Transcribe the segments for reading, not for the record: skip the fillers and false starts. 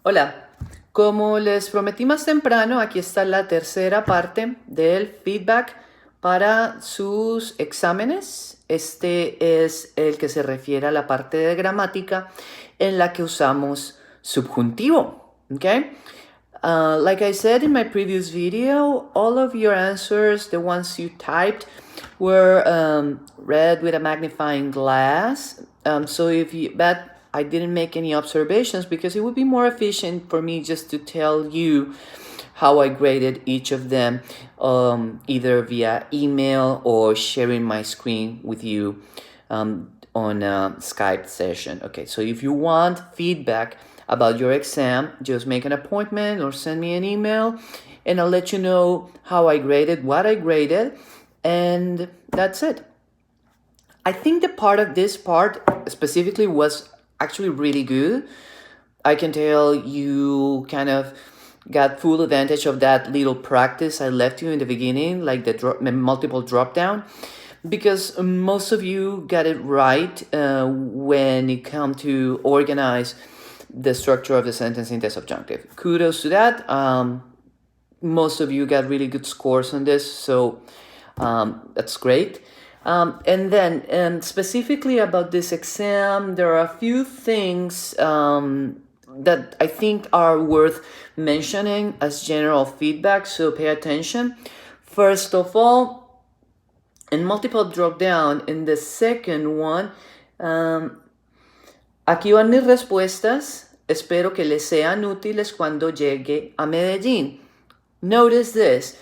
Hola, como les prometí más temprano, aquí está la tercera parte del feedback para sus exámenes. Este es el que se refiere a la parte de gramática en la que usamos subjuntivo. Okay? Like I said in my previous video, all of your answers, the ones you typed, were read with a magnifying glass. But I didn't make any observations because it would be more efficient for me just to tell you how I graded each of them, either via email or sharing my screen with you on a Skype session. Okay, so if you want feedback about your exam, just make an appointment or send me an email and I'll let you know how I graded, what I graded, and that's it. I think the part of this part specifically was actually really good. I can tell you kind of got full advantage of that little practice I left you in the beginning, like the multiple drop down, because most of you got it right when it come to organize the structure of the sentence in the subjunctive. Kudos to that. Most of you got really good scores on this, so that's great. And then specifically about this exam, there are a few things that I think are worth mentioning as general feedback, so pay attention. First of all, in multiple drop down, in the second one, aquí van mis respuestas. Espero que les sean útiles cuando llegue a Medellín. Notice this.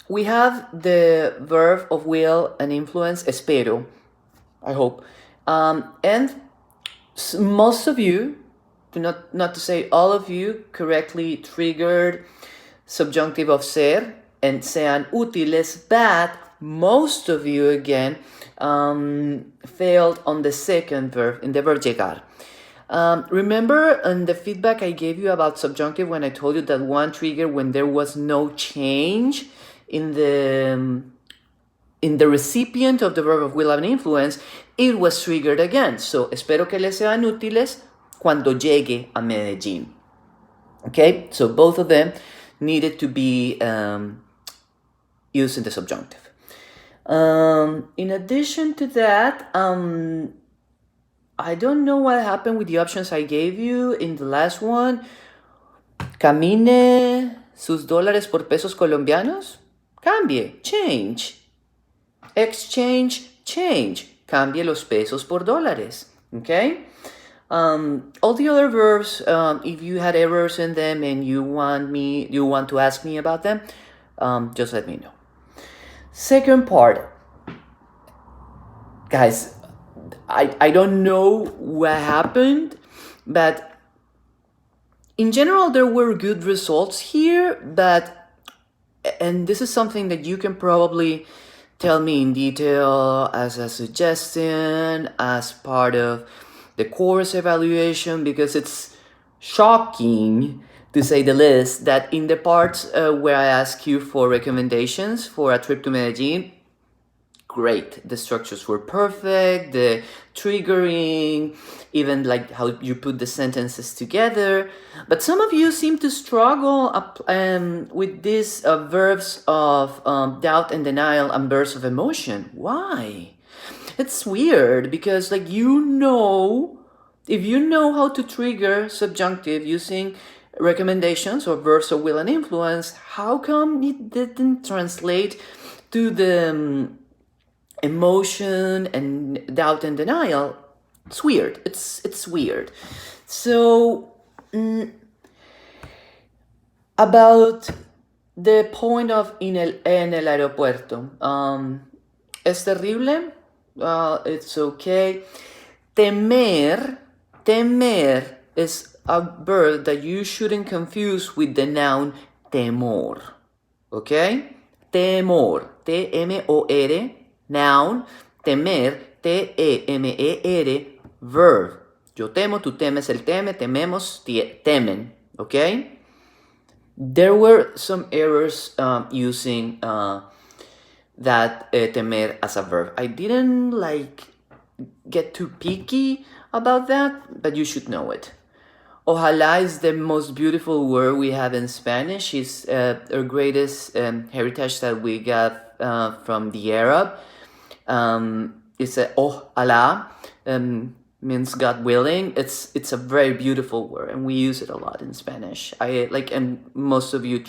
We have the verb of will and influence, espero, I hope. And most of you, not to say all of you, correctly triggered subjunctive of ser and sean útiles, but most of you, again, failed on the second verb, in the verb llegar. Remember in the feedback I gave you about subjunctive when I told you that one trigger when there was no change in the recipient of the verb of will and influence, it was triggered again. So, espero que les sean útiles cuando llegue a Medellín. Okay, so both of them needed to be used in the subjunctive. In addition to that, I don't know what happened with the options I gave you in the last one. Camine sus dólares por pesos colombianos. Cambie, change. Exchange, change. Cambie los pesos por dólares. Okay? All the other verbs, if you had errors in them and you want to ask me about them, just let me know. Second part. Guys, I don't know what happened, but in general, there were good results here, and this is something that you can probably tell me in detail as a suggestion, as part of the course evaluation, because it's shocking, to say the least, that in the parts where I ask you for recommendations for a trip to Medellin, great. The structures were perfect, the triggering, even like how you put the sentences together. But some of you seem to struggle with these verbs of doubt and denial and bursts of emotion. Why? It's weird because, like, if you know how to trigger subjunctive using recommendations or verbs of will and influence, how come it didn't translate to the emotion and doubt and denial? It's weird. It's weird. So about the point of en el aeropuerto, es terrible. It's okay. Temer is a verb that you shouldn't confuse with the noun temor. Okay? Temor, T-M-O-R, noun. Temer, T-E-M-E-R, verb. Yo temo, tú temes, él teme, tememos, temen. Okay? There were some errors using that temer as a verb. I didn't get too picky about that, but you should know it. Ojalá is the most beautiful word we have in Spanish. It's our greatest heritage that we got from the Arab. It's a ojalá, means God willing. It's a very beautiful word, and we use it a lot in Spanish. And most of you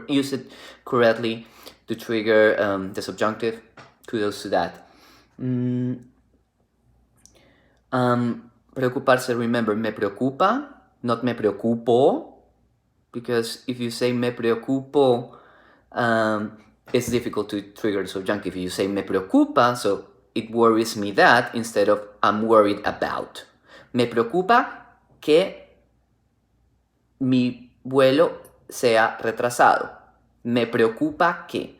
use it correctly to trigger the subjunctive. Kudos to that. Preocuparse, remember, me preocupa, not me preocupo, because if you say me preocupo, it's difficult to trigger the subjunctive. If you say me preocupa, so it worries me that, instead of I'm worried about. Me preocupa que mi vuelo sea retrasado. Me preocupa que.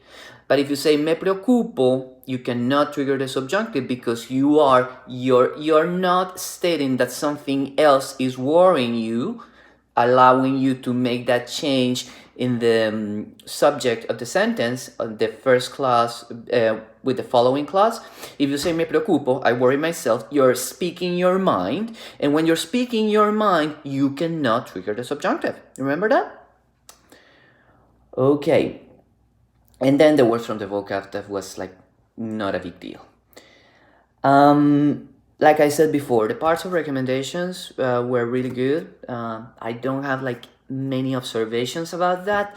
But if you say me preocupo, you cannot trigger the subjunctive because you're not stating that something else is worrying you, allowing you to make that change in the subject of the sentence on the first clause with the following clause. If you say me preocupo, I worry myself, you're speaking your mind, and when you're speaking your mind, you cannot trigger the subjunctive. Remember that? Okay. And then the words from the vocab, that was like not a big deal. Like I said before, the parts of recommendations were really good. I don't have like many observations about that.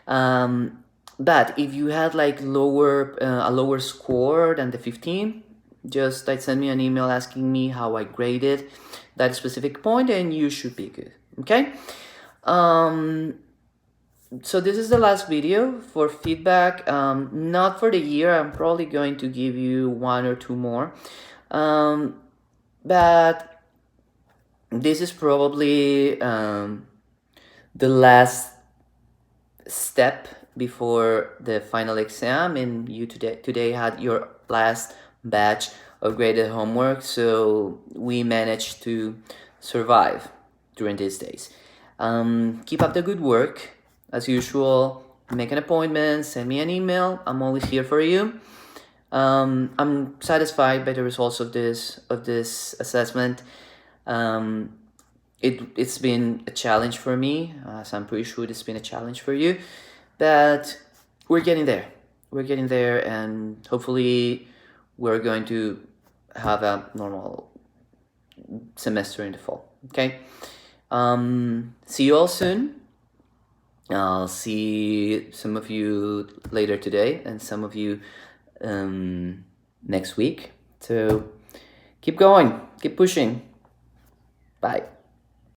But if you had like a lower score than the 15, just send me an email asking me how I graded that specific point, and you should be good. Okay. So this is the last video for feedback, not for the year. I'm probably going to give you one or two more, but this is probably the last step before the final exam, and you today had your last batch of graded homework, so we managed to survive during these days. Keep up the good work. As usual, make an appointment, send me an email. I'm always here for you. I'm satisfied by the results of this assessment. It's been a challenge for me, as I'm pretty sure it's been a challenge for you, but we're getting there. We're getting there, and hopefully we're going to have a normal semester in the fall. Okay. See you all soon. I'll see some of you later today and some of you next week. So keep going, keep pushing. Bye.